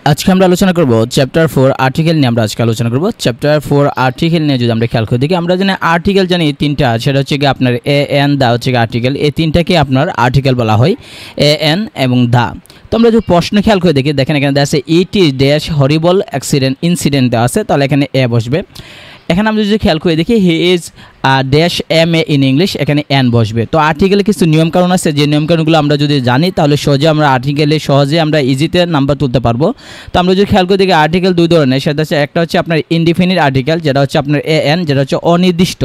আজকে আমরা আলোচনা করব চ্যাপ্টার 4 আর্টিকেল নিয়ে। আমরা আজকে আলোচনা করব চ্যাপ্টার 4 আর্টিকেল নিয়ে। যদি আমরা খেয়াল করে দেখি, আমরা জানি আর্টিকেল জানি তিনটা, সেটা হচ্ছে কি আপনার এ এন দা হচ্ছে আর্টিকেল। এই তিনটাকে আপনার আর্টিকেল বলা হয়, এ এন এবং দা। তো আমরা যদি প্রশ্ন খেয়াল করে দেখি, দেখেন এখানে দেওয়া আছে it is dash horrible incident দেওয়া আছে, তাহলে এখানে এ বসবে। এখানে আমরা যদি খেয়াল করে দেখি he is dash M A in English, এখানে এন বসবে। তো আর্টিকেলে কিছু নিয়মকানুন আছে, যে নিয়মকানুনগুলো আমরা যদি জানি তাহলে সহজে আমরা আর্টিকেলে আমরা ইজিতে নাম্বার তুলতে পারবো। তো আমরা যদি খেয়াল করে দেখি আর্টিকেল দুই ধরনের, সেটা হচ্ছে একটা হচ্ছে আপনার ইনডিফিনিট আর্টিকেল, যেটা হচ্ছে আপনার এ এন, যেটা হচ্ছে অনির্দিষ্ট,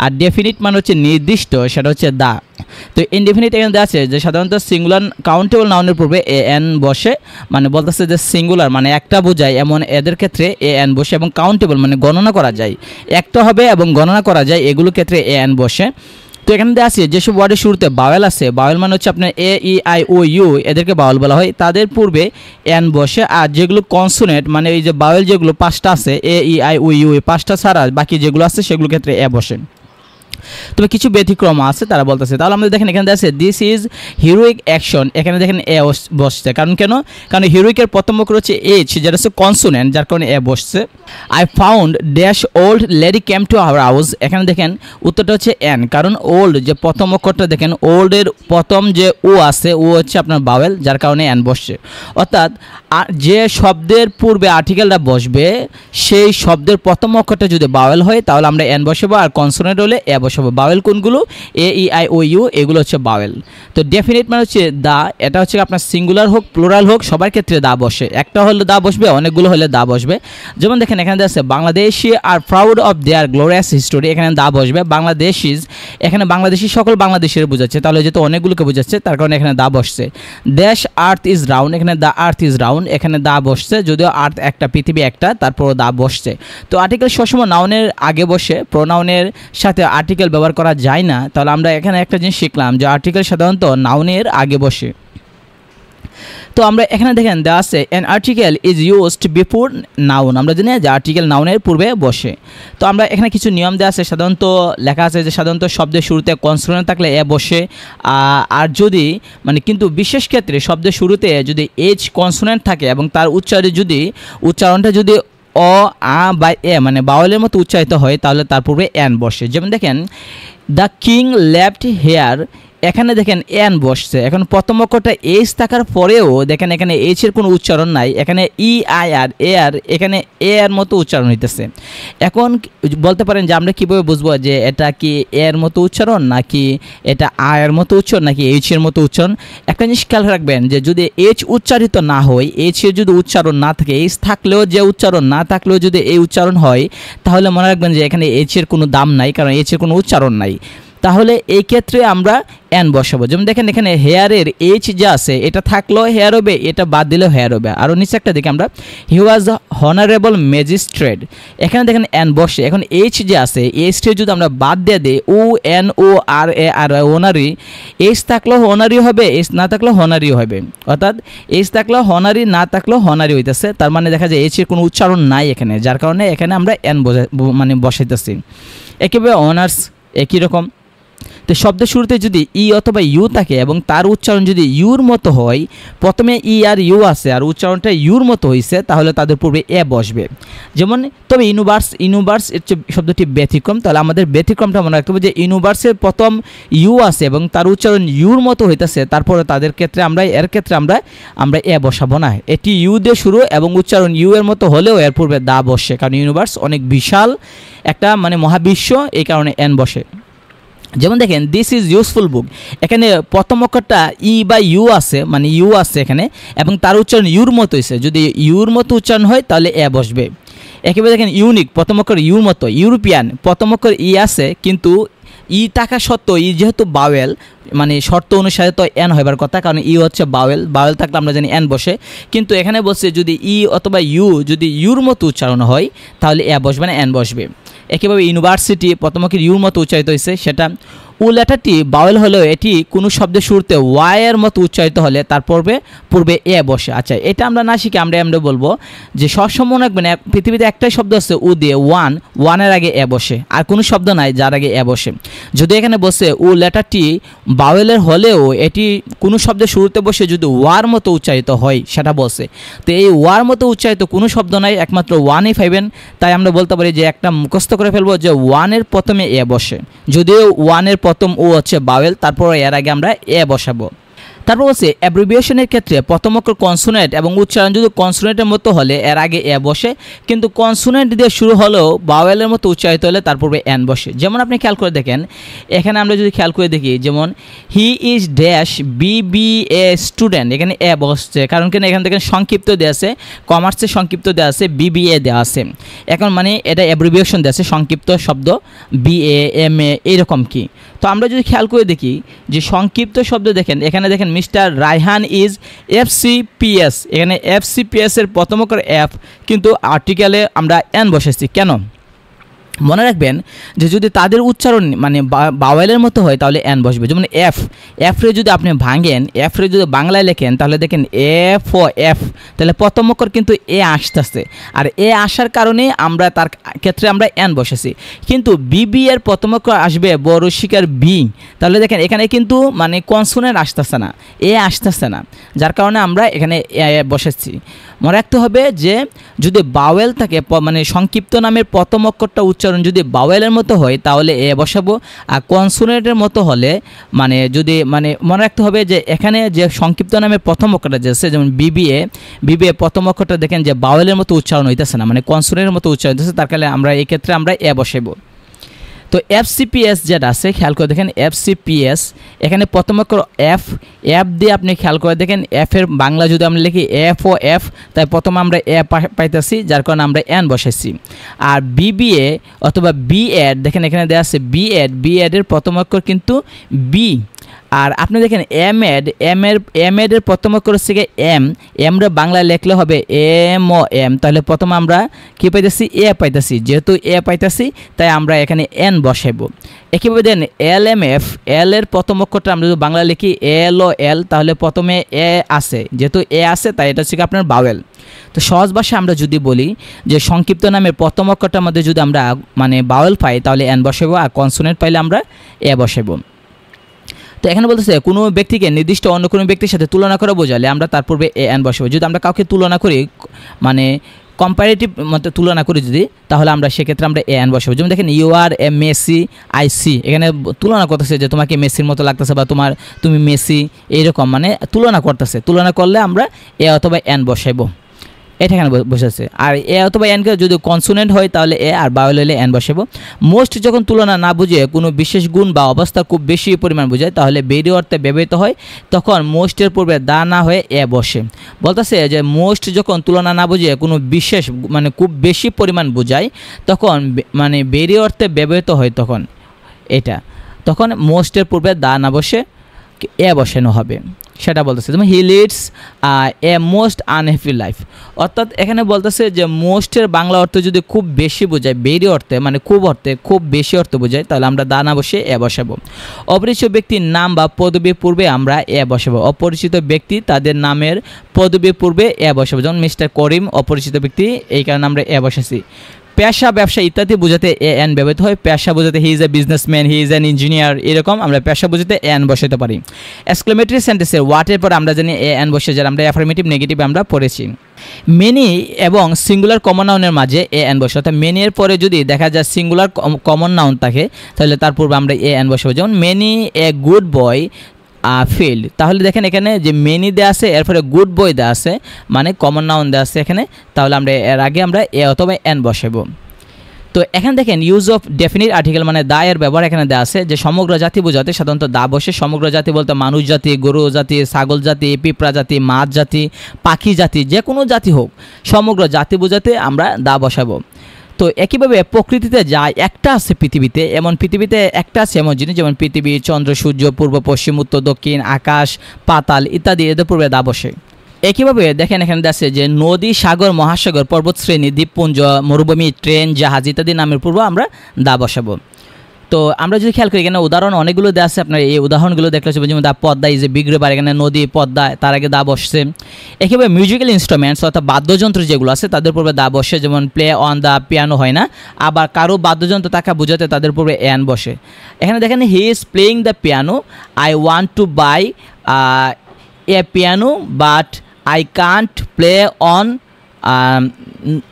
আর ডেফিনিট মানে হচ্ছে নির্দিষ্ট, সেটা হচ্ছে দা। তো ইনডিফিনিট এখানে দেওয়া আছে যে সাধারণত সিঙ্গুলার কাউন্টেবল নাউনের পূর্বে এ এন বসে, মানে বলতেছে যে সিঙ্গুলার মানে একটা বোঝায়, এমন এদের ক্ষেত্রে এ এন বসে, এবং কাউন্টেবল মানে গণনা করা যায়, একটা হবে এবং গণনা করা যায়, এগুলোর ক্ষেত্রে এ এন বসে। তো এখানে দেওয়া আছে যেসব ওয়ার্ডের শুরুতে বাওয়েল আছে, বাওয়েল মানে হচ্ছে আপনার এ ই আই ও ইউ, এদেরকে বাওয়েল বলা হয়, তাদের পূর্বে এন বসে। আর যেগুলো কনসোনেন্ট মানে এই যে বাওয়েল যেগুলো পাঁচটা আছে, এ ই আই ও ইউ, এই পাঁচটা ছাড়া বাকি যেগুলো আছে সেগুলোর ক্ষেত্রে এ বসে। তবে কিছু ব্যতিক্রম আছে তারা বলতেছে। তাহলে আমরা দেখেন এখানে আছে দিস ইজ হিরোইক অ্যাকশন, এখানে দেখেন এ বসছে। কারণ হিরোইকের প্রথম অক্ষর হচ্ছে এইচ, যেটা হচ্ছে কনসোনেন্ট, যার কারণে এ বসছে। I found dash old lady came to our house, এখানে দেখেন উত্তরটা হচ্ছে এন, কারণ ওল্ড যে প্রথম অক্ষরটা দেখেন, ওল্ডের প্রথম যে ও আছে ও হচ্ছে আপনার বাওয়েল, যার কারণে এন বসছে। অর্থাৎ যে শব্দের পূর্বে আর্টিকেলটা বসবে সেই শব্দের প্রথম অক্ষরটা যদি বাওয়েল হয় তাহলে আমরা এন বসাবো, আর কনসোনেন্ট হলে এ বসাবো। বাওয়েল কোনগুলো? এ ই আই ও ইউ, এগুলো হচ্ছে বাওয়েল। তো ডেফিনিট মানে হচ্ছে দা, এটা হচ্ছে আপনার সিঙ্গুলার হোক প্লুরাল হোক সবার ক্ষেত্রে দা বসে, একটা হলে দা বসবে, অনেকগুলো হলে দা বসবে। যেমন দেখেন এখানে আছে Bangladeshi are proud of their glorious history, এখানে দা বসবে। বাংলাদেশিজ, এখানে বাংলাদেশি সকল বাংলাদেশের বোঝাচ্ছে, তাহলে যেহেতু অনেকগুলোকে বোঝাচ্ছে তার কারণে এখানে দা বসছে। দেশ আর্থ ইজ রাউন্ড, এখানে দা আর্থ ইজ রাউন্ড, এখানে দা বসছে, যদিও আর্থ একটা, পৃথিবী একটা, তারপর দা বসছে। তো আর্টিকেল সবসময় নাউনের আগে বসে, প্রোনাউনের সাথে আর্টিকেল ব্যবহার করা যায় না। তাহলে আমরা এখানে একটা জিনিস শিখলাম যে আর্টিকেল সাধারণত নাউনের আগে বসে। তো আমরা এখানে দেখেন দেওয়া আছে an article is used before noun, আমরা জানি যে আর্টিকেল নাউনের পূর্বে বসে। তো আমরা এখানে কিছু নিয়ম দেওয়া আছে, সাধারণত লেখা আছে যে সাধারণত শব্দের শুরুতে কনসোনেন্ট থাকলে এ বসে, আর যদি মানে কিন্তু বিশেষ ক্ষেত্রে শব্দের শুরুতে যদি এইচ কনসোনেন্ট থাকে এবং তার উচ্চারণটা যদি অ আ বা এ মানে বাওয়েলের মতো উচ্চারিত হয় তাহলে তার পূর্বে এন বসে। যেমন দেখেন দ্য কিং লেফট হেয়ার, এখানে দেখেন এন বসছে। এখন প্রথম অক্ষরটা এইচ থাকার পরেও দেখেন এখানে এইচ এর কোনো উচ্চারণ নাই, এখানে ই আই আর এ আর, এখানে এ এর মতো উচ্চারণ হইতেছে। এখন বলতে পারেন যে আমরা কীভাবে বুঝবো যে এটা কি এর মতো উচ্চারণ, নাকি এটা আয়ের মতো উচ্চারণ, নাকি এইচ এর মতো উচ্চারণ? একটা জিনিস খেয়াল রাখবেন যে যদি এইচ উচ্চারিত না হয়, এইচ এর যদি উচ্চারণ না থাকে, এইচ থাকলেও যে উচ্চারণ, না থাকলেও যদি এই উচ্চারণ হয়, তাহলে মনে রাখবেন যে এখানে এইচ এর কোনো দাম নাই, কারণ এইচ এর কোনো উচ্চারণ নাই। তাহলে এই ক্ষেত্রে আমরা এন বসাবো। যেমন দেখেন এখানে হেয়ারের এইচ যা আছে এটা থাকলেও হেয়ার হবে, এটা বাদ দিলেও হেয়ার হবে। আরও নিচে একটা দেখি আমরা, হি ওয়াজ হনারেবল ম্যাজিস্ট্রেট, এখানে দেখেন এন বসে। এখন এইচ যে আছে, এইচটা যদি আমরা বাদ দিয়ে দিই, ও এন ও আর এ আর ওনারি, এইচ থাকলেও হনারি হবে, এইচ না থাকলেও হনারি হবে। অর্থাৎ এইচ থাকলেও হনারি, না থাকলেও হনারি হইতেছে। তার মানে দেখা যায় এইচের কোনো উচ্চারণ নাই এখানে, যার কারণে এখানে আমরা এন বসাইতেছি। একেবারে অনার্স একই রকম। তো শব্দের শুরুতে যদি ই অথবা ইউ থাকে এবং তার উচ্চারণ যদি ইউর মতো হয়, প্রথমে ই আর ইউ আছে আর উচ্চারণটা ইউর মতো হয়েছে, তাহলে তাদের পূর্বে এ বসবে। যেমন তবে ইউনিভার্স শব্দটি ব্যতিক্রম, তাহলে আমাদের ব্যতিক্রমটা মনে রাখতে হবে যে ইউনিভার্সের প্রথম ইউ আছে এবং তার উচ্চারণ ইউর মতো হইতেছে, তারপরে তাদের ক্ষেত্রে এর ক্ষেত্রে আমরা এ বসাবো না। এটি ইউ দিয়ে শুরু এবং উচ্চারণ ইউ এর মতো হলেও এর পূর্বে দা বসে, কারণ ইউনিভার্স অনেক বিশাল একটা মানে মহাবিশ্ব, এই কারণে এন বসে। যেমন দেখেন দিস ইজ ইউজফুল বুক, এখানে প্রথম অক্ষরটা ই বা ইউ আছে, মানে ইউ আছে এখানে, এবং তার উচ্চারণ ইউর মতো হয়েছে, যদি ইউর মতো উচ্চারণ হয় তাহলে এ বসবে। একেবারে দেখেন ইউনিক, প্রথম অক্ষর ইউর মতো। ইউরোপিয়ান, প্রথম অক্ষর ই আছে কিন্তু ই থাকা সত্ত্বেও ই যেহেতু বাওয়েল, মানে শর্ত অনুসারে তো এন হইবার কথা, কারণ ই হচ্ছে বাওয়েল থাকলে আমরা জানি এন বসে। কিন্তু এখানে বলছে যদি ই অথবা ইউ যদি ইউর মতো উচ্চারণ হয় তাহলে এ বসবে না, এন বসবে। একইভাবে ইউনিভার্সিটি, প্রথম অক্ষর ইউর মতো উচ্চারিত হয়েছে, সেটা উ লেটারটি বাউল হলেও এটি কোনো শব্দের শুরুতে ওয়াই এর মতো উচ্চারিত হলে তার পূর্বে এ বসে। আচ্ছা, এটা আমরা না শিখে আমরা বলবো যে সবসময় রাখবেন পৃথিবীতে একটাই শব্দ আছে উ দিয়ে, ওয়ানের আগে এ বসে, আর কোনো শব্দ নাই যার আগে এ বসে। যদি এখানে বসে উ লেটারটি বাউলের হলেও এটি কোনো শব্দের শুরুতে বসে যদি ওয়ার মতো উচ্চারিত হয় সেটা বসে। তো এই ওয়ার মতো উচ্চারিত কোনো শব্দ নাই, একমাত্র ওয়ানই পাইবেন। তাই আমরা বলতে পারি যে একটা মুখস্থ করে ফেলবো যে ওয়ানের প্রথমে এ বসে, যদিও ওয়ানের প্রথম ও হচ্ছে বাউল, তারপর এর আগে আমরা এ বসাবো। তারপর হচ্ছে অ্যাব্রিভিয়েশনের ক্ষেত্রে প্রথম অক্ষর কনসোনেন্ট এবং উচ্চারণ যদি কনসোনেন্টের মতো হলে এর আগে এ বসে, কিন্তু কনসোনেন্ট দিয়ে শুরু হলেও বাওয়েলের মতো উচ্চারিত হলে তার পূর্বে এন বসে। যেমন আপনি খেয়াল করে দেখেন, এখানে আমরা যদি খেয়াল করে দেখি, যেমন he is dash B A student, এখানে এ বসছে, কারণ কেন এখান থেকে সংক্ষিপ্ত দেওয়া আছে, কমার্সের সংক্ষিপ্ত দেওয়া আছে, BBA দেওয়া আছে। এখন মানে এটা অ্যাব্রিভিয়েশন দেওয়া আছে, সংক্ষিপ্ত শব্দ BA MA এইরকম কি। তো আমরা যদি খেয়াল করে দেখি যে সংক্ষিপ্ত শব্দ দেখেন, এখানে দেখেন মিস্টার রায়হান ইজ FCPS, এখানে FCPS এর প্রথম অক্ষর F, কিন্তু আর্টিকেলে আমরা এন বসেছি কেন? মনে রাখবেন যে যদি তাদের উচ্চারণ মানে বাওয়েলের মতো হয় তাহলে এন বসবে। যেমন এফ রে যদি আপনি ভাঙেন, এফ রে যদি বাংলায় লেখেন তাহলে দেখেন এফ, তাহলে প্রথম অক্ষর কিন্তু এ আসতেছে, আর এ আসার কারণে আমরা তার ক্ষেত্রে আমরা এন বসেছি। কিন্তু বিবি এর প্রথম অক্ষর আসবে বড় শিকার বি, তাহলে দেখেন এখানে কিন্তু মানে কনসোনেন্ট আসতেছে না, এ আসতেছে না, যার কারণে আমরা এখানে এ বসেছি। মনে রাখতে হবে যে যদি বাওয়েল থাকে মানে সংক্ষিপ্ত নামের প্রথম অক্ষরটা উচ্চারণ যদি বাওয়েলের মতো হয় তাহলে এ বসাবো, আর কনসোনেন্টের মতো হলে মানে যদি মানে মনে রাখতে হবে যে এখানে যে সংক্ষিপ্ত নামের প্রথম অক্ষরটা যে আছে, যেমন বিবিএ প্রথম অক্ষরটা দেখেন যে বাওয়েলের মতো উচ্চারণ হইতেছে না, মানে কনসোনেন্টের মতো উচ্চারণ হইতেছে, তার কারণে আমরা এই ক্ষেত্রে আমরা এ বসাবো। তো FCPS যেটা আছে খেয়াল করে দেখেন, FCPS এখানে প্রথম অক্ষর এফ দিয়ে আপনি খেয়াল করে দেখেন, এফ এর বাংলা যদি আমরা লিখি এফ, তাই প্রথমে আমরা এ পাইতেছি, যার কারণে আমরা এন বসাইছি। আর BBA অথবা BEd দেখেন এখানে দেওয়া আছে BEd এর প্রথম অক্ষর কিন্তু বি। আর আপনি দেখেন এম এর প্রথম অক্ষর হচ্ছে এম রে বাংলায় লিখলে হবে এম, তাহলে প্রথমে আমরা কি পাইতেছি? এ পাইতেছি। যেহেতু এ পাইতেছি তাই আমরা এখানে এন বসাইব। একইভাবে দেন LMF, এল এর প্রথম অক্ষরটা আমরা যদি বাংলা লিখি এল, তাহলে প্রথমে এ আছে, যেহেতু এ আছে তাই এটা হচ্ছে আপনার বাওয়েল। তো সহজ ভাষায় আমরা যদি বলি যে সংক্ষিপ্ত নামের প্রথম অক্ষরটার মধ্যে যদি আমরা মানে বাওয়েল পাই তাহলে এন বসাবো, আর কনসোনেন্ট পাইলে আমরা এ বসাবো। তো এখানে বলতেছে কোনো ব্যক্তিকে নির্দিষ্ট অন্য কোনো ব্যক্তির সাথে তুলনা করে বোঝালে আমরা তার পূর্বে এ এন বসাবো। যদি আমরা কাউকে তুলনা করি মানে কম্পারেটিভ মতো তুলনা করি যদি, তাহলে আমরা সেক্ষেত্রে আমরা এ এন বসাবো। যেমন দেখেন you are a Messi I see, এখানে তুলনা করতেছে যে তোমাকে মেসির মতো লাগতেছে বা তুমি মেসি, এইরকম মানে তুলনা করতেছে। তুলনা করলে আমরা এ অথবা এন বসাইবো, এটা এখানে বসেছে। আর এ অথবা এনকে যদি কনসোনেন্ট হয় তাহলে এ, আর বাওয়েল হলে এন বসাবো। মোস্ট যখন তুলনা না বুঝে কোনো বিশেষ গুণ বা অবস্থা খুব বেশি পরিমাণ বোঝায় তাহলে বেরি অর্থে ব্যবহৃত হয়, তখন মোস্টের পূর্বে দা না হয়ে এ বসে। বলতেছে যে মোস্ট যখন তুলনা না বুঝে কোনো বিশেষ মানে খুব বেশি পরিমাণ বোঝায় তখন মানে বেরি অর্থে ব্যবহৃত হয়, তখন মোস্টের পূর্বে দা না বসে এ বসানো হবে, সেটা বলতেছে। যেমন he leads a most unhappy life, অর্থাৎ এখানে বলতেছে যে মোস্টের বাংলা অর্থ যদি খুব বেশি বোঝায়, বেরি অর্থে মানে খুব বেশি অর্থ বোঝায়, তাহলে আমরা দা না বসে এ বসাবো। অপরিচিত ব্যক্তির নাম বা পদবীর পূর্বে আমরা এ বসাবো। অপরিচিত ব্যক্তি তাদের নামের পদবীর পূর্বে এ বসাবো। যেমন মিস্টার করিম অপরিচিত ব্যক্তি, এই কারণে আমরা এ বসাছি। পেশা, ব্যবসা ইত্যাদি বোঝাতে এ এন ব্যবহৃত হয়। পেশা বোঝাতে he is a businessman, he is an engineer, এরকম আমরা পেশা বোঝাতে এ এন বসাতে পারি। এক্সক্লেমেটরি সেন্টেন্সের ওয়াটের পর আমরা জানি এ এন বসে, যারা আমরা অ্যাফার্মেটিভ নেগেটিভ আমরা পড়েছি। মেনি এবং সিঙ্গুলার কমন নাউনের মাঝে এ এন বসে, অর্থাৎ মেনি এর পরে যদি দেখা যায় সিঙ্গুলার কমন নাউন থাকে তাহলে তার পূর্বে আমরা এ এন বসাবো। যেমন many a good boy field, তাহলে দেখেন এখানে যে মেনি দেওয়া আছে এরপরে গুড বয় দেওয়া আছে, মানে কমন নাউন দেওয়া আছে এখানে, তাহলে আমরা এর আগে আমরা এ অথবা এন বসাবো। তো এখানে দেখেন ইউজ অফ ডেফিনিট আর্টিকেল মানে দা এর ব্যবহার এখানে দেওয়া আছে, যে সমগ্র জাতি বোঝাতে সাধারণত দা বসে। সমগ্র জাতি বলতে মানুষ জাতি, গরু জাতি, ছাগল জাতি, পিঁপড়া জাতি, মাছ জাতি, পাখি জাতি, যে কোনো জাতি হোক সমগ্র জাতি বোঝাতে আমরা দা বসাবো। তো একইভাবে প্রকৃতিতে যা একটা আছে পৃথিবীতে, পৃথিবীতে একটা আছে এমন জিনিস, যেমন পৃথিবী, চন্দ্র, সূর্য, পূর্ব, পশ্চিম, উত্তর, দক্ষিণ, আকাশ, পাতাল ইত্যাদি, এদের পূর্বে দা বসে। একইভাবে দেখেন এখানে আছে যে নদী, সাগর, মহাসাগর, পর্বতশ্রেণী, দ্বীপপুঞ্জ, মরুভূমি, ট্রেন, জাহাজ ইত্যাদি নামের পূর্ব আমরা দা বসাবো। তো আমরা যদি খেয়াল করি এখানে উদাহরণ অনেকগুলো দেওয়া আছে, আপনার এই উদাহরণগুলো দেখলে যেমন the Padma is a big river, এখানে নদী পদ্মা, তার আগে দা বসছে। একেবারে মিউজিক্যাল ইনস্ট্রুমেন্টস অর্থাৎ বাদ্যযন্ত্র যেগুলো আছে তাদের পূর্বে দা বসে, যেমন প্লে অন দা পিয়ানো হয় না, আবার কারো বাদ্যযন্ত্র তাকে বোঝাতে তাদের পূর্বে অ্যান বসে। এখানে দেখেন he is playing the piano, I want to buy a piano but I can't play on,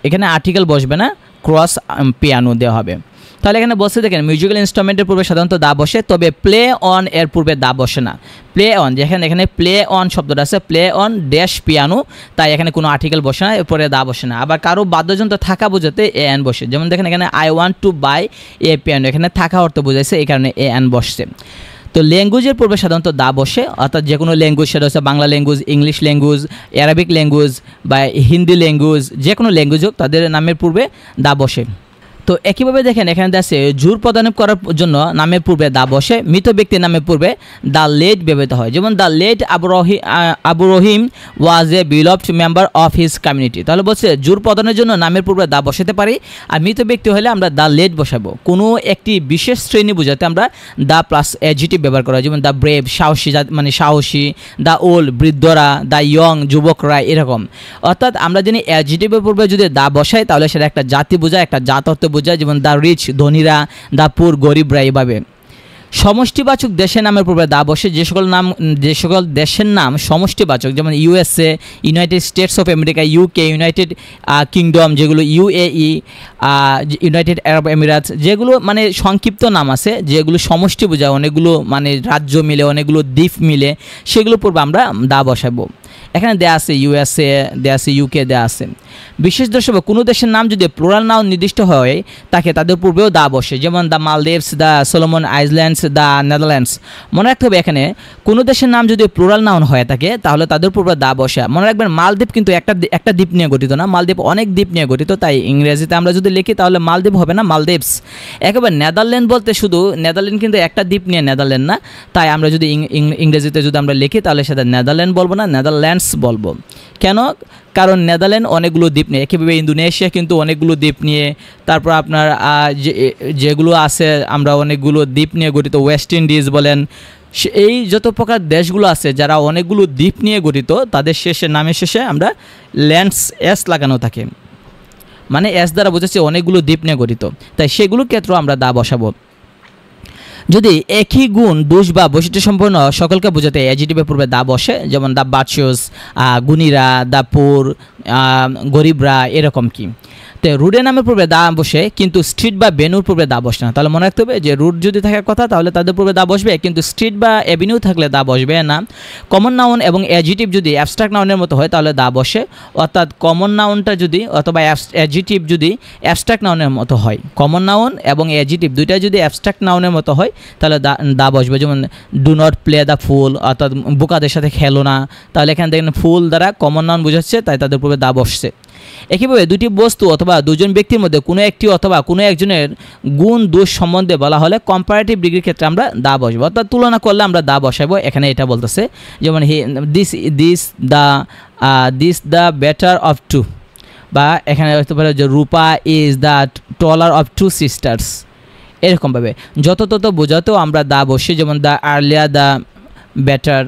এখানে আর্টিকেল বসবে না, ক্রস পিয়ানো দেওয়া হবে। তাহলে এখানে বসে দেখেন মিউজিক্যাল ইনস্ট্রুমেন্টের পূর্বে সাধারণত দা বসে, তবে প্লে অন এর পূর্বে দা বসে না। প্লে অন যেখানে এখানে প্লে অন শব্দটা আছে, প্লে অন ড্যাশ পিয়ানো, তাই এখানে কোনো আর্টিকেল বসে না, এরপরে দা বসে না। আবার কারো বাদ্যযন্ত্র থাকা বোঝাতে এ এন বসে, যেমন দেখেন এখানে I want to buy a piano, এখানে থাকা অর্থ বোঝাইছে, এই কারণে এ এন বসছে। তো ল্যাঙ্গুয়েজের পূর্বে সাধারণত দা বসে, অর্থাৎ যে কোনো ল্যাঙ্গুয়েজ, সেটা হচ্ছে Bangla language, English language, Arabic language বা হিন্দি ল্যাঙ্গুয়েজ, যে কোনো ল্যাঙ্গুয়েজ হোক তাদের নামের পূর্বে দা বসে। তো একইভাবে দেখেন এখানে আছে জোর প্রদান করার জন্য নামের পূর্বে দা বসে, মৃত ব্যক্তির নামের পূর্বে দা লেট ব্যবহৃত হয়, যেমন the late Abu Rahim was a beloved member of his community. তাহলে বলছে জোর প্রদানের জন্য নামের পূর্বে দা বসাতে পারি, আর মৃত ব্যক্তি হলে আমরা দা লেট বসাবো। কোনো একটি বিশেষ শ্রেণী বোঝাতে আমরা দা প্লাস অ্যাডজেক্টিভ ব্যবহার করা হয়, যেমন দ্য ব্রেভ সাহসী, মানে সাহসী, দ্য ওল্ড বৃদ্ধরা, দ্য ইয়ং যুবকরা, এরকম। অর্থাৎ আমরা জানি অ্যাডজেক্টিভের পূর্বে যদি দা বসাই তাহলে সেটা একটা জাতি বোঝায়, একটা জাত অর্থ বোঝায়, যেমন দ্য রিচ ধনীরা, দ্য পুর গরিবরা, এইভাবে। সমষ্টিবাচক দেশের নামের পূর্বে দা বসে, যে সকল দেশের নাম সমষ্টিবাচক, যেমন USA, United states of America, UK, United kingdom, যেগুলো ইউএই, ইউনাইটেড আরব এমিরেটস, যেগুলো মানে সংক্ষিপ্ত নাম আছে, যেগুলো সমষ্টি বোঝায়, অনেকগুলো মানে রাজ্য মিলে, অনেকগুলো দ্বীপ মিলে, সেগুলো পূর্বে আমরা দা বসাবো। এখানে দেয়া আছে ইউএসএ, দেয়া আছে ইউকে, দেয়া আছে। বিশেষ দর্শক কোনো দেশের নাম যদি প্লুরাল নাউন নির্দিষ্ট হয় তাকে তাদের পূর্বেও দা বসে, যেমন the Maldives, the Solomon islands, the Netherlands. মনে রাখতে হবে এখানে কোনো দেশের নাম যদি প্লুরাল নাউন হয়ে থাকে তাহলে তাদের পূর্বে দা বসে। মনে রাখবেন মালদ্বীপ কিন্তু একটা দ্বীপ নিয়ে গঠিত না, মালদ্বীপ অনেক দ্বীপ নিয়ে গঠিত, তাই ইংরেজিতে আমরা যদি লিখি তাহলে মালদ্বীপ হবে না, মালদ্বীপস। একেবারে নেদারল্যান্ড বলতে শুধু নেদারল্যান্ড কিন্তু একটা দ্বীপ নিয়ে নেদারল্যান্ড না, তাই আমরা যদি ইংরেজিতে যদি আমরা লিখি তাহলে সেটা নেদারল্যান্ড বলবো না, নেদারল্যান্ডস বলবো। কেন? কারণ নেদারল্যান্ড অনেকগুলো দ্বীপ নিয়ে, একইভাবে ইন্দোনেশিয়া কিন্তু অনেকগুলো দ্বীপ নিয়ে, তারপর আপনার যেগুলো আছে আমরা অনেকগুলো দ্বীপ নিয়ে গঠিত, ওয়েস্ট ইন্ডিজ বলেন, এই যত প্রকার দেশগুলো আছে যারা অনেকগুলো দ্বীপ নিয়ে গঠিত তাদের শেষে নামের শেষে আমরা ল্যান্ডস এস লাগানো থাকে, মানে এস দ্বারা বোঝাচ্ছে অনেকগুলো দ্বীপ নিয়ে গঠিত, তাই সেগুলোর ক্ষেত্রেও আমরা দা বসাবো। যদি একই গুণ দোষ বা বৈশিষ্ট্য সম্পন্ন সকলকে বোঝাতে অ্যাডজেক্টিভের পূর্বে দা বসে, যেমন দা বার্চিয়াস, গুণীরা, দা পুর, গরিবরা, এরকম কি। তো রুডের নামের পূর্বে দা বসে, কিন্তু স্ট্রিট বা ভেন্যুর পূর্বে দা বসে না। তাহলে মনে রাখতে হবে যে রুড যদি থাকার কথা তাহলে তাদের পূর্বে দা বসবে, কিন্তু স্ট্রিট বা অ্যাভিনিউ থাকলে দা বসবে না। কমন নাউন এবং অ্যাডজেক্টিভ যদি অ্যাবস্ট্রাক্ট নাউনের মতো হয় তাহলে দা বসে, অর্থাৎ কমন নাউনটা যদি অথবা অ্যাডজেক্টিভ যদি অ্যাবস্ট্রাক্ট নাউনের মতো হয়, কমন নাউন এবং অ্যাডজেক্টিভ দুইটা যদি অ্যাবস্ট্রাক্ট নাউনের মতো হয় তাহলে দা বসবে, যেমন ডু নট প্লে দ্য ফুল, অর্থাৎ বোকাদের সাথে খেলো না, তাহলে এখানে দেখেন ফুল দ্বারা কমন নাউন বোঝাচ্ছে, তাই তাদের পূর্বে দা বসছে। একইভাবে দুটি বস্তু অথবা দুজন ব্যক্তির মধ্যে কোনো একটি অথবা কোনো একজনের গুণ দোষ সম্বন্ধে বলা হলে কম্পারেটিভ ডিগ্রির ক্ষেত্রে আমরা দা বসবো, অর্থাৎ তুলনা করলে আমরা দা বসাবো। এখানে এটা বলতেছে যেমন this the better of two, বা এখানে হতে পারে যে Rupa is the taller of two sisters, এরকমভাবে যত তত বোঝাতেও আমরা দা বসি, যেমন দ্য আর্লিয়ার, দ্য বেটার।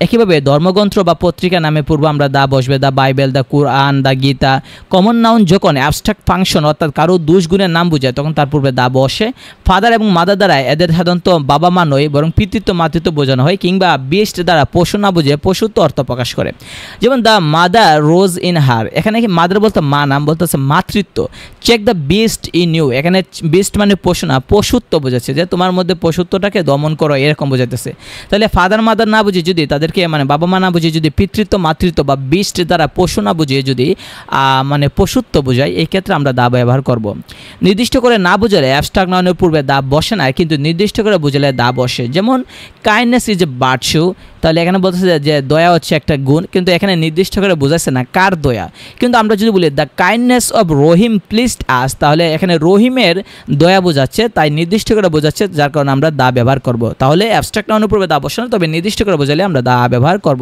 একইভাবে ধর্মগ্রন্থ বা পত্রিকা নামে পূর্ব আমরা দা বসবে, the Bible, the Quran, the Gita. Common noun যখন অ্যাবস্ট্রাক্ট ফাংশন অর্থাৎ কারো দুষ গুণের নাম বোঝায় তখন তার পূর্বে দা বসে। ফাদার এবং মাদার দ্বারা এদের সাধারণত বাবা মা নয় বরং পিতৃত্ব মাতৃত্ব বোঝানো হয়, কিংবা বিস্ট দ্বারা পশু না বুঝে পশুত্ব অর্থ প্রকাশ করে, যেমন the mother rose in her. এখানে কি মাদার বলতে মা, নাম বলতেছে মাতৃত্ব। Check the beast in you, এখানে বিস্ট মানে পশু না, পশুত্ব বোঝাচ্ছে, যে তোমার মধ্যে পশুত্বটাকে দমন করো, এরকম বোঝাইতেছে। তাহলে ফাদার মাদার না বুঝে যদি তাদেরকে মানে বাবা মা না বুঝে যদি পিতৃত্ব মাতৃত্ব বা বিস্ট দ্বারা পশু না বুঝিয়ে যদি মানে পশুত্ব বোঝায়, এই ক্ষেত্রে আমরা দা ব্যবহার করব। নির্দিষ্ট করে না বুঝালে অ্যাবস্ট্রাক্ট নাউনের পূর্বে দা বসে না, কিন্তু নির্দিষ্ট করে বুঝালে দা বসে, যেমন কাইন্ডনেস ইজ এ ভার্চু। তাহলে এখানে বলতেছে যে দয়া হচ্ছে একটা গুণ, কিন্তু এখানে নির্দিষ্ট করে বোঝাচ্ছে না কার দয়া। কিন্তু আমরা যদি বলি the kindness of Rahim pleased us, তাহলে এখানে রহিমের দয়া বোঝাচ্ছে, তাই নির্দিষ্ট করে বোঝাচ্ছে, যার কারণে আমরা দা ব্যবহার করব। তাহলে অ্যাবস্ট্রাক্ট নাউনের পূর্বে দা বসে না, তবে নির্দিষ্ট করে বোঝালে আমরা দা ব্যবহার করব।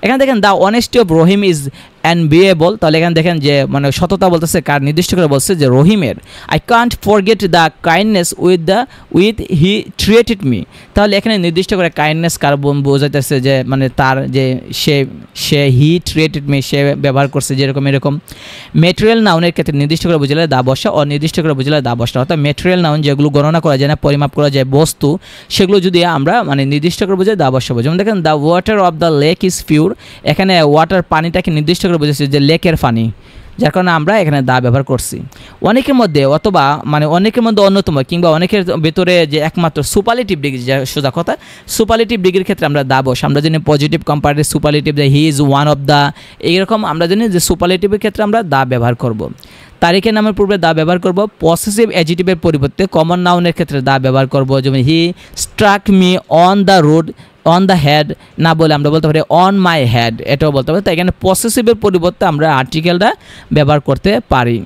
এখানে দেখেন the honesty of Rahim is unbelievable, তাহলে এখানে দেখেন যে মানে সততা বলতেছে কার, নির্দিষ্ট করে বলছে যে রহিমের। I can't forget the kindness with he treated me, তাহলে এখানে নির্দিষ্ট করে কাইন্ডনেস কার বোঝাইতেছে যে মানে তার যে সে হি ট্রিটেড মি, সে ব্যবহার করছে যেরকম এরকম। মেটেরিয়াল নাউনের ক্ষেত্রে নির্দিষ্ট করে বুঝলে দা বসা, অনির্দিষ্ট করে বুঝলে দা বসা। অর্থাৎ মেটেরিয়াল নাউন যেগুলো গণনা করা যায় না, পরিমাপ করা যায় বস্তু, সেগুলো যদি আমরা মানে নির্দিষ্ট করে বুঝে দা বসাবো। যেমন দেখেন the water of the lake is pure, এখানে ওয়াটার পানিটাকে নির্দিষ্ট করে বুঝেছি যে লেকের পানি, যার কারণে আমরা এখানে দা ব্যবহার করছি। অনেকের মধ্যে অথবা মানে অনেকের মধ্যে অন্যতম কিংবা অনেকের ভেতরে যে একমাত্র সুপারলেটিভ ডিগ্রি, যা সোজা কথা, সুপারলেটিভ ডিগ্রির ক্ষেত্রে আমরা দা বস। আমরা জানি positive comparative superlative, he is one of the, এইরকম আমরা জানি যে সুপারলেটিভের ক্ষেত্রে আমরা দা ব্যবহার করব। তারিখের নামের পূর্বে দা ব্যবহার করব। পসেসিভ অ্যাডজেক্টিভের পরিবর্তে কমন নাউনের ক্ষেত্রে দা ব্যবহার করব। যেমন he struck me on the road, on the head না বলে আমরা বলতে পারি অন মাই হেড, এটাও বলতে পারি। তাই এখানে পসেসিভের পরিবর্তে আমরা আর্টিকেলটা ব্যবহার করতে পারি।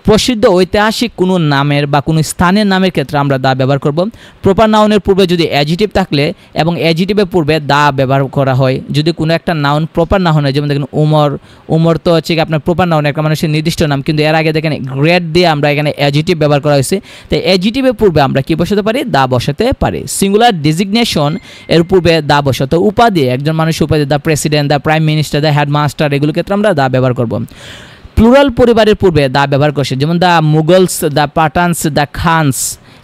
প্রসিদ্ধ ঐতিহাসিক কোনো নামের বা কোনো স্থানের নামের ক্ষেত্রে আমরা দা ব্যবহার করব। প্রপার নাউনের পূর্বে যদি অ্যাডজেক্টিভ থাকলে এবং অ্যাডজেক্টিভের পূর্বে দা ব্যবহার করা হয়। যদি কোনো একটা নাউন প্রপার না হয়, যেমন দেখেন উমর তো হচ্ছে কি আপনার প্রপার নাউন, একটা মানুষের নির্দিষ্ট নাম, কিন্তু এর আগে দেখেন গ্রেড দিয়ে আমরা এখানে অ্যাডজেক্টিভ ব্যবহার করা হয়েছে। তাই অ্যাডজেক্টিভের পূর্বে আমরা কি বসাতে পারি, দা বসাতে পারি। সিঙ্গুলার ডিজিগনেশন এর পূর্বে দা বসাতে, উপাধি, একজন মানুষ উপাধি, the president, the prime minister, the headmaster, এগুলোর ক্ষেত্রে আমরা দা ব্যবহার করব। প্লুরাল পরিবারের পূর্বে দা ব্যবহার করছে, যেমন the Mughals, the Pathans, the Khan's.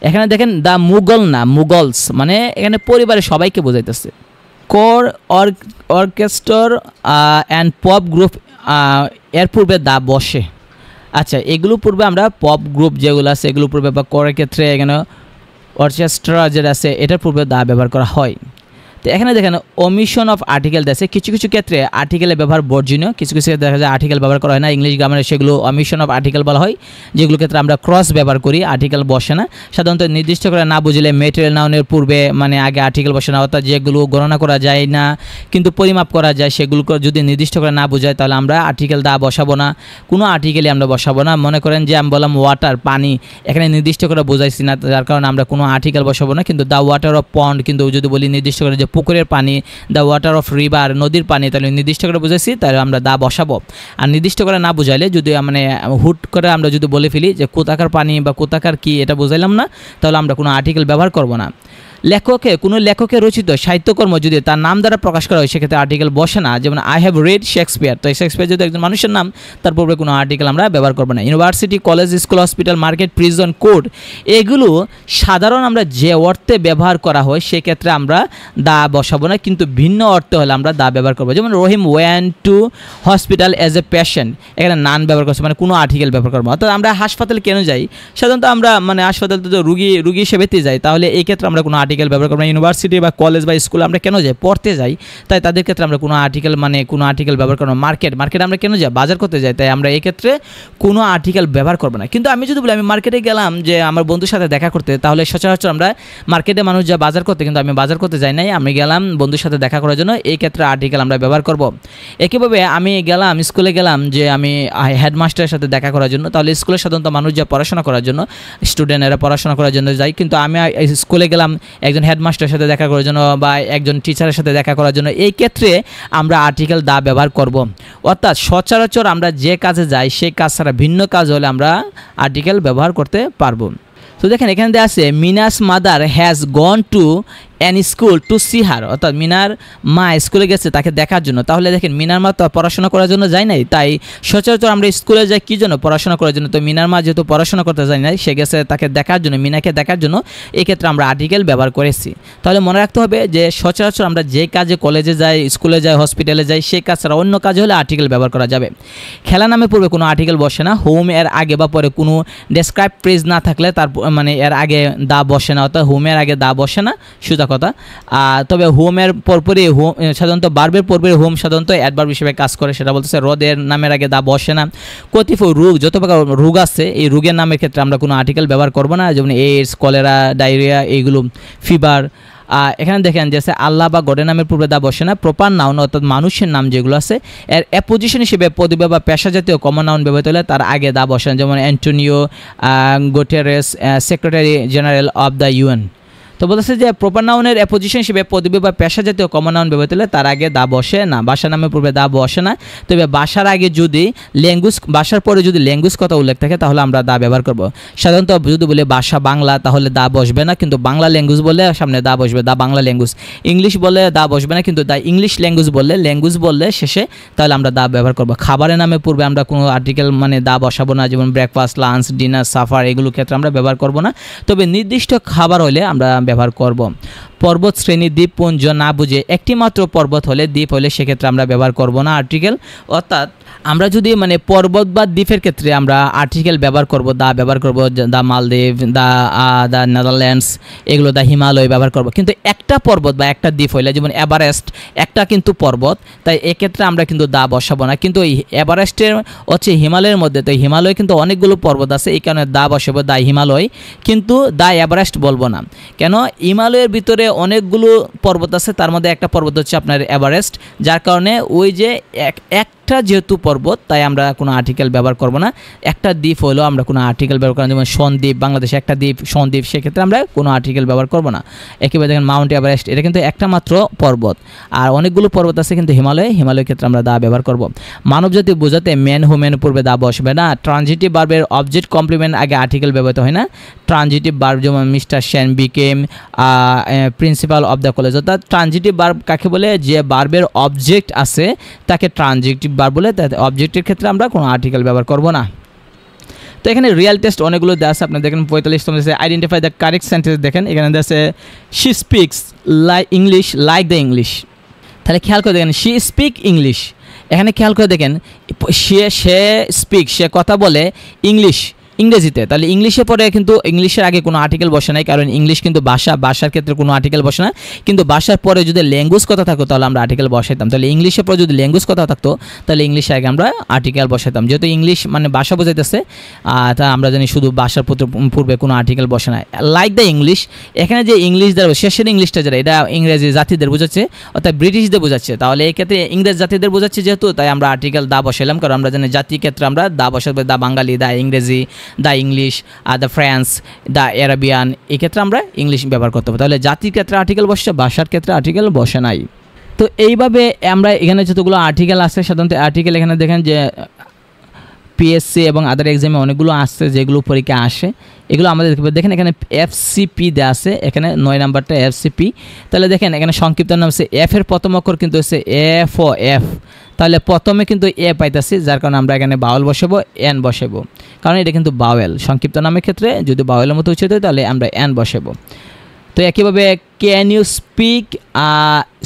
এখানে দেখেন দ্য মুগল না, মুগলস, মানে এখানে পরিবারের সবাইকে বোঝাইতেছে। কোর অর্কেস্ট্রার অ্যান্ড পপ গ্রুপ এর পূর্বে দা বসে। আচ্ছা, এগুলো পূর্বে আমরা পপ গ্রুপ যেগুলো আছে এগুলো পূর্বে, বা কোরের ক্ষেত্রে এখানে অর্কেস্ট্রা যেটা আছে এটার পূর্বে দা ব্যবহার করা হয়। তো এখানে দেখেন ওমিশন অফ আর্টিকেল দেখছে, কিছু কিছু ক্ষেত্রে আর্টিকেলের ব্যবহার বর্জনীয়, কিছু কিছু ক্ষেত্রে দেখা যায় আর্টিকেল ব্যবহার করা হয় না। ইংলিশ গ্রামারে সেগুলো ওমিশন অফ আর্টিকেল বলা হয়, যেগুলো ক্ষেত্রে আমরা ক্রস ব্যবহার করি, আর্টিকেল বসে না। সাধারণত নির্দিষ্ট করে না বুঝলে মেটেরিয়াল নাউনের পূর্বে মানে আগে আর্টিকেল বসে না, অর্থাৎ যেগুলো গণনা করা যায় না কিন্তু পরিমাপ করা যায়, সেগুলো যদি নির্দিষ্ট করে না বোঝায় তাহলে আমরা আর্টিকেল দা বসাবো না, কোনো আর্টিকেলই আমরা বসাবো না। মনে করেন যে আমি বললাম ওয়াটার, পানি, এখানে নির্দিষ্ট করে বোঝাইছি না, যার কারণে আমরা কোনো আর্টিকেল বসাবো না। কিন্তু দ্য ওয়াটার অফ পন্ড, কিন্তু যদি বলি নির্দিষ্ট করে যে পুকুরের পানি, দ্য ওয়াটার অফ রিভার, নদীর পানি, তাহলে নির্দিষ্ট করে বুঝেছি, তাহলে আমরা দা বসাবো। আর নির্দিষ্ট করে না বুঝাইলে যদি মানে হুট করে আমরা যদি বলে ফেলি যে কোথাকার পানি বা কোথাকার কি, এটা বুঝাইলাম না, তাহলে আমরা কোনো আর্টিকেল ব্যবহার করব না। কোনো লেখকের রচিত সাহিত্যকর্ম যদি তার নাম দ্বারা প্রকাশ করা হয় সেক্ষেত্রে আর্টিকেল বসে না। যেমন আই হ্যাভ রেড শেক্সপিয়ার, তো শেক্সপিয়ার যদি একজন মানুষের নাম, তার পূর্বে কোনো আর্টিকেল আমরা ব্যবহার করবো না। University, college, school, hospital, market, prison, court, এগুলো সাধারণ আমরা যে অর্থে ব্যবহার করা হয় সেক্ষেত্রে আমরা দা বসাবো না, কিন্তু ভিন্ন অর্থে হলে আমরা দা ব্যবহার করবো। যেমন Rahim went to hospital as a patient, এখানে নান ব্যবহার করছে, মানে কোনো আর্টিকেল ব্যবহার করবো। অর্থাৎ আমরা হাসপাতালে কেন যাই, সাধারণত আমরা মানে হাসপাতালে তো রুগী হিসেবেতে যাই, তাহলে এই ক্ষেত্রে আমরা কোনো আর্টিকেল ব্যবহার করবো না। ইউনিভার্সিটি বা কলেজ বা স্কুলে আমরা কেন যাই, পড়তে যাই, তাই তাদের ক্ষেত্রে আমরা কোনো আর্টিকেল ব্যবহার করবো না। মার্কেট আমরা কেন যাই, বাজার করতে যাই, তাই আমরা এই ক্ষেত্রে কোনো আর্টিকেল ব্যবহার করবো না। কিন্তু আমি যদি বলি আমি মার্কেটে গেলাম যে আমার বন্ধুর সাথে দেখা করতে, তাহলে সচরাচর আমরা মার্কেটে মানুষ যা বাজার করতে, কিন্তু আমি বাজার করতে যাই নাই, আমি গেলাম বন্ধুর সাথে দেখা করার জন্য, এই ক্ষেত্রে আর্টিকেল আমরা ব্যবহার করব। একইভাবে আমি গেলাম স্কুলে গেলাম যে আমি হেডমাস্টারের সাথে দেখা করার জন্য, তাহলে স্কুলে সাধারণত মানুষ যা পড়াশোনা করার জন্য, স্টুডেন্টরা পড়াশোনা করার জন্য যায়, কিন্তু আমি স্কুলে গেলাম একজন হেডমাস্টারের সাথে দেখা করার জন্য বা একজন টিচারের সাথে দেখা করার জন্য, এই ক্ষেত্রে আমরা আর্টিকেল দা ব্যবহার করব। অর্থাৎ সচরাচর আমরা যে কাজে যাই সেই কাজ ছাড়া ভিন্ন কাজ হলে আমরা আর্টিকেল ব্যবহার করতে পারবো। তো দেখেন এখানে দেওয়া আছে Mina's mother has gone to an school to see her, অর্থাৎ মিনার মা স্কুলে গেছে তাকে দেখার জন্য। তাহলে দেখেন মিনার মা তো পড়াশোনা করার জন্য যায় নাই, তাই সচরাচর আমরা স্কুলে যাই কী জন্য, পড়াশোনা করার জন্য। তো মিনার মা যেহেতু পড়াশোনা করতে যায় নাই, সে গেছে তাকে দেখার জন্য, মিনাকে দেখার জন্য, এই ক্ষেত্রে আমরা আর্টিকেল ব্যবহার করেছি। তাহলে মনে রাখতে হবে যে সচরাচর আমরা যে কাজে কলেজে যাই, স্কুলে যাই, হসপিটালে যাই, সেই কাজ ছাড়া অন্য কাজে হলে আর্টিকেল ব্যবহার করা যাবে। খেলা নামের পূর্বে কোনো আর্টিকেল বসে না। হোম এর আগে বা পরে কোনো ডেসক্রাইব ফ্রেজ না থাকলে তার মানে এর আগে দা বসে না, অর্থাৎ হোমের আগে দা বসে না, সোজা কথা। তবে হোমের পরপরই সাধারণত বার্বের পরপরই হোম সাধারণত অ্যাডভার্ব হিসেবে কাজ করে, সেটা বলতেছে রোদের নামের আগে দা বসে না। কতিপয় রোগ, যত প্রকার রোগ আছে এই রোগের নামের ক্ষেত্রে আমরা কোনো আর্টিকেল ব্যবহার করবো না, যেমন এইডস, কলেরা, ডায়রিয়া, এইগুলো, ফিভার। এখানে দেখেন যে আল্লাহ বা গডের নামের পূর্বে দা বসে না। প্রপার নাউন অর্থাৎ মানুষের নাম যেগুলো আছে এর অ্যাপোজিশন হিসেবে পদবি বা পেশা জাতীয় কমন নাউন ব্যবহৃত হলে তার আগে দা বসে না, যেমন Antonio Guterres, secretary general of the UN. তো বলতেছে যে প্রপার নাউনের অ্যাপোজিশন হিসেবে পদবী বা পেশা জাতীয় কমন নাউন ব্যবহৃত হলে তার আগে দা বসে না, বাসা নামের পূর্বে দা বসে না। তবে বাসার আগে যদি ল্যাঙ্গুয়েজ, বাসার পরে যদি ল্যাঙ্গুয়েজ কথা উল্লেখ থাকে তাহলে আমরা দা ব্যবহার করব। সাধারণত যদি বলে ভাষা বাংলা তাহলে দা বসবে না, কিন্তু বাংলা ল্যাঙ্গুয়েজ বললে সামনে দা বসবে, দা বাংলা ল্যাঙ্গুয়েজ। ইংলিশ বলে দা বসবে না, কিন্তু দা ইংলিশ ল্যাঙ্গুয়েজ বললে শেষে তাহলে আমরা দা ব্যবহার করব। খাবারের নামে পূর্বে আমরা কোনো আর্টিকেল মানে দা বসাবো না, যেমন ব্রেকফাস্ট, লাঞ্চ, ডিনার, সাফার এগুলো ক্ষেত্রে আমরা ব্যবহার করব না। তবে নির্দিষ্ট খাবার হলে আমরা ব্যবহার করব। পর্বত শ্রেণী, দ্বীপপুঞ্জ না বুঝে একটি মাত্র পর্বত হলে, দ্বীপ হলে সেক্ষেত্রে আমরা ব্যবহার করব না আর্টিকেল। অর্থাৎ আমরা যদি মানে পর্বত বা দ্বীপের ক্ষেত্রে আমরা আর্টিকেল ব্যবহার করব, দা ব্যবহার করব, দা মালদ্বীপ, দা নেদারল্যান্ডস এগুলো, দা হিমালয় ব্যবহার করব। কিন্তু একটা পর্বত বা একটা দ্বীপ হইলে, যেমন এভারেস্ট একটা কিন্তু পর্বত, তাই এক্ষেত্রে আমরা কিন্তু দা বসাবো না। কিন্তু এই এভারেস্টের হচ্ছে হিমালয়ের মধ্যে, তো হিমালয় কিন্তু অনেকগুলো পর্বত আছে, এই কারণে দা বসাবো, দা হিমালয়, কিন্তু দা এভারেস্ট বলবো না। কেন? হিমালয়ের ভিতরে অনেকগুলো পর্বত আছে, তার মধ্যে একটা পর্বত হচ্ছে আপনার এভারেস্ট, যার কারণে ওই যে একটা যেহেতু পর্বত তাই আমরা কোনো আর্টিকেল ব্যবহার করব না। একটা দ্বীপ হলেও আমরা কোনো আর্টিকেল ব্যবহার করব না, যেমন সন্দ্বীপ, বাংলাদেশে একটা দ্বীপ সন্দ্বীপ, সেক্ষেত্রে আমরা কোনো আর্টিকেল ব্যবহার করব না। একেবারে দেখেন মাউন্ট এভারেস্ট, এটা কিন্তু একটা মাত্র পর্বত, আর অনেকগুলো পর্বত আছে কিন্তু হিমালয়ের ক্ষেত্রে আমরা দা ব্যবহার করব। মানবজাতি বোঝাতে ম্যান হুম্যান পূর্বে দা বসবে না। ট্রানজিটিভ ভার্বের অবজেক্ট কমপ্লিমেন্ট আগে আর্টিকেল ব্যবহৃত হয় না। ট্রানজিটিভ ভার্ব যেমন mister Sen became principal of the college, অর্থাৎ ট্রানজিটিভ ভার্ব কাকে বলে? যে ভার্বের অবজেক্ট আছে তাকে ট্রানজিটিভ ভার্ব বলে। অবজেক্টের ক্ষেত্রে আমরা কোনো আর্টিকেল ব্যবহার করব না। তো এখানে রিয়েল টেস্ট অনেকগুলো দেওয়া আছে, আপনি দেখেন 45তম দেশে আইডেন্টিফাই দ্য কারেক্ট সেন্টেন্স। দেখেন এখানে দেওয়া আছে she speaks English like the English. তাহলে খেয়াল করে দেখেন শি স্পিক ইংলিশ, এখানে খেয়াল করে দেখেন সে কথা বলে ইংরেজিতে, তাহলে ইংলিশে পরে কিন্তু ইংলিশের আগে কোনো আর্টিকেল বসে নাই, কারণ ইংলিশ কিন্তু ভাষার ক্ষেত্রে কোনো আর্টিকেল বসে না। কিন্তু ভাষার পরে যদি ল্যাঙ্গুয়েজ কথা থাকতো তাহলে আমরা আর্টিকেল বসাইতাম। তাহলে ইংলিশের পরে যদি ল্যাঙ্গুয়েজ কথা থাকতো তাহলে ইংলিশে আগে আমরা আর্টিকেল বসাইতাম। যেহেতু ইংলিশ মানে ভাষা বোঝাইতেছে, তা আমরা জানি শুধু ভাষার পূর্বে কোনো আর্টিকেল বসে না। লাইক দ্য ইংলিশ, এখানে যে ইংলিশ দ্বারা শেষের ইংলিশটা যারা, এটা ইংরেজি জাতিদের বোঝাচ্ছে, অর্থাৎ ব্রিটিশদের বোঝাচ্ছে। তাহলে এই ক্ষেত্রে ইংরেজ জাতিদের বোঝাচ্ছে যেহেতু, তাই আমরা আর্টিকেল দা বসাইলাম, কারণ আমরা জানি জাতির ক্ষেত্রে আমরা দা বসাবো, দা Bangali, the Ingreji, the English, the France, the Arabian, এক্ষেত্রে আমরা ইংলিশ ব্যবহার করতে হবে। তাহলে জাতির ক্ষেত্রে আর্টিকেল বসছে, ভাষার ক্ষেত্রে আর্টিকেল বসে নাই। তো এইভাবে আমরা এখানে যতগুলো আর্টিকেল আছে, সাধারণত আর্টিকেল এখানে দেখেন যে পিএসসি এবং আদার এক্সামে অনেকগুলো আসছে, যেগুলো পরীক্ষা আসে, এগুলো আমাদের দেখেন এখানে এফসিপি দেওয়া আছে, এখানে 9 নাম্বারটা এফসিপি। তাহলে দেখেন এখানে সংক্ষিপ্ত নাম হচ্ছে এফ এর প্রথম অক্ষর কিন্তু হচ্ছে এফ ও এফ, তাহলে প্রথমে কিন্তু এ পাইতেছি, যার কারণে আমরা এখানে বাউল বসাবো, এন বসাবো, কারণ এটা কিন্তু বাওয়েল। সংক্ষিপ্ত নামের ক্ষেত্রে যদি বাওয়েলের মতো উচ্চারিত হয় তাহলে আমরা এন বসাবো। তো একইভাবে ক্যান ইউ স্পিক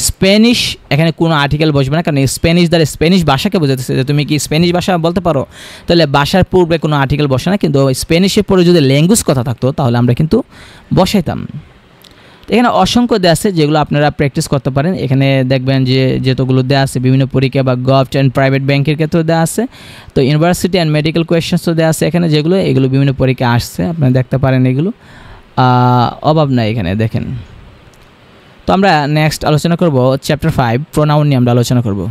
স্প্যানিশ, এখানে কোনো আর্টিকেল বসবে না, কারণ স্প্যানিশ দ্বারা স্প্যানিশ ভাষাকে বোঝাতেছে যে তুমি কি স্প্যানিশ ভাষা বলতে পারো, তাহলে ভাষার পূর্বে কোনো আর্টিকেল বসে না। কিন্তু স্প্যানিশের পরে যদি ল্যাঙ্গুয়েজ কথা থাকতো তাহলে আমরা কিন্তু বসাইতাম। এখানে অসংখ্য দেওয়া আছে যেগুলো আপনারা প্র্যাকটিস করতে পারেন। এখানে দেখবেন যে যতগুলো দেওয়া আছে বিভিন্ন পরীক্ষা বা গভর্নমেন্ট অ্যান্ড প্রাইভেট ব্যাংকের ক্ষেত্রেও দেওয়া আছে। তো ইউনিভার্সিটি অ্যান্ড মেডিকেল কোয়েশ্চেন্সও দেওয়া আছে এখানে, এগুলো বিভিন্ন পরীক্ষা আসছে, আপনারা দেখতে পারেন, এগুলো অভাব নাই এখানে দেখেন। তো আমরা নেক্সট আলোচনা করব চ্যাপ্টার 5 প্রোনাউন নিয়ে আমরা আলোচনা করব।